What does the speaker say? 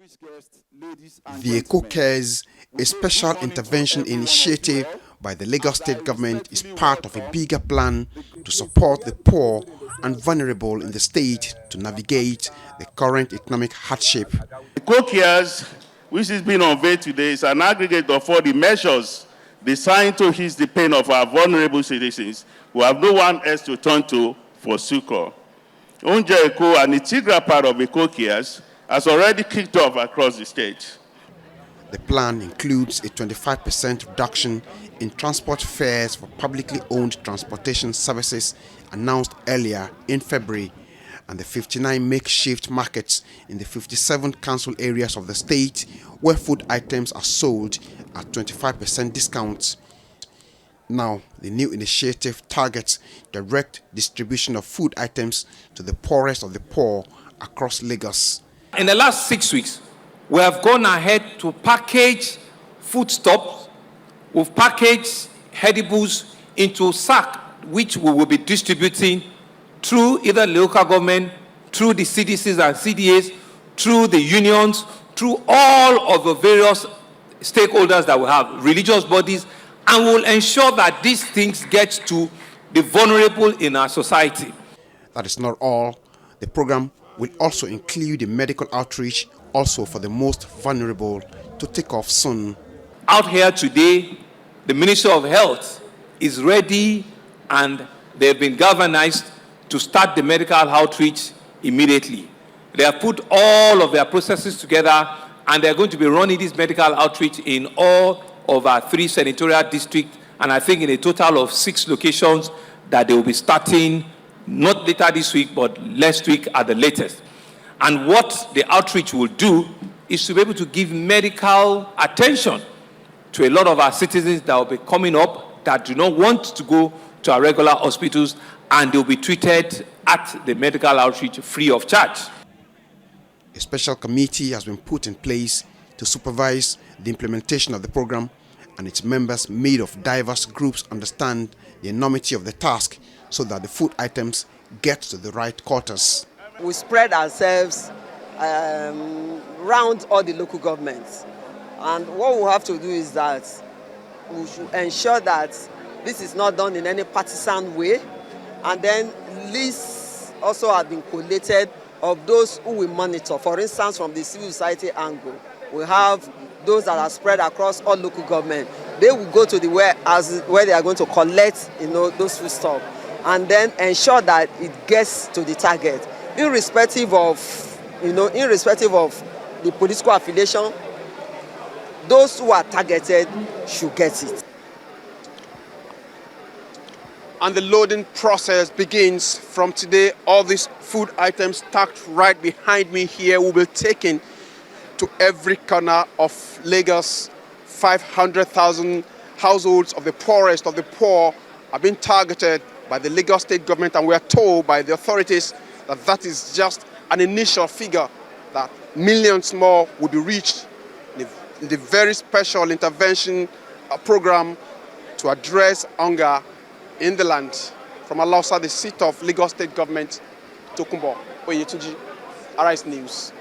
distinguished guests, ladies and The Eco Cares, a special intervention initiative by the Lagos State government, is part of a bigger plan to support the poor and vulnerable in the state to navigate the current economic hardship. Eco Cares, which is being unveiled today, is an aggregate of all the measures designed to ease the pain of our vulnerable citizens who have no one else to turn to for succor. Oúnjẹ Èkó, an integral part of Eco Cares, has already kicked off across the state. The plan includes a 25% reduction in transport fares for publicly owned transportation services announced earlier in February, and the 59 makeshift markets in the 57 council areas of the state where food items are sold at 25% discounts. Now, the new initiative targets direct distribution of food items to the poorest of the poor across Lagos. In the last 6 weeks, we have gone ahead to package foodstuffs. We've packaged edibles into sack, which we will be distributing through either local government, through the CDCs and CDAs, through the unions, through all of the various stakeholders that we have, religious bodies, and will ensure that these things get to the vulnerable in our society. That is not all. The program will also include a medical outreach also for the most vulnerable to take off soon. Out here today, the Ministry of Health is ready and they've been galvanized to start the medical outreach immediately. They have put all of their processes together and they're going to be running this medical outreach in all of our 3 senatorial districts, and I think in a total of 6 locations that they will be starting not later this week, but next week at the latest. And what the outreach will do is to be able to give medical attention to a lot of our citizens that will be coming up that do not want to go to our regular hospitals, and they'll be treated at the medical outreach free of charge. A special committee has been put in place to supervise the implementation of the program, and its members made of diverse groups understand the enormity of the task so that the food items get to the right quarters. We spread ourselves around all the local governments, and what we have to do is that we should ensure that this is not done in any partisan way, and then lists also have been collated of those who we monitor. For instance, from the civil society angle, we have those that are spread across all local government. They will go to the where they are going to collect, those food stuff, and then ensure that it gets to the target, irrespective of the political affiliation. Those who are targeted should get it. And the loading process begins from today. All these food items stacked right behind me here will be taken to every corner of Lagos. 500,000 households of the poorest of the poor are being targeted by the Lagos State government, and we are told by the authorities that that is just an initial figure, that millions more will be reached in the very special intervention program to address hunger in the land. From Alausa, the seat of Lagos State government, Tokunbo Oyetunji, Arise News.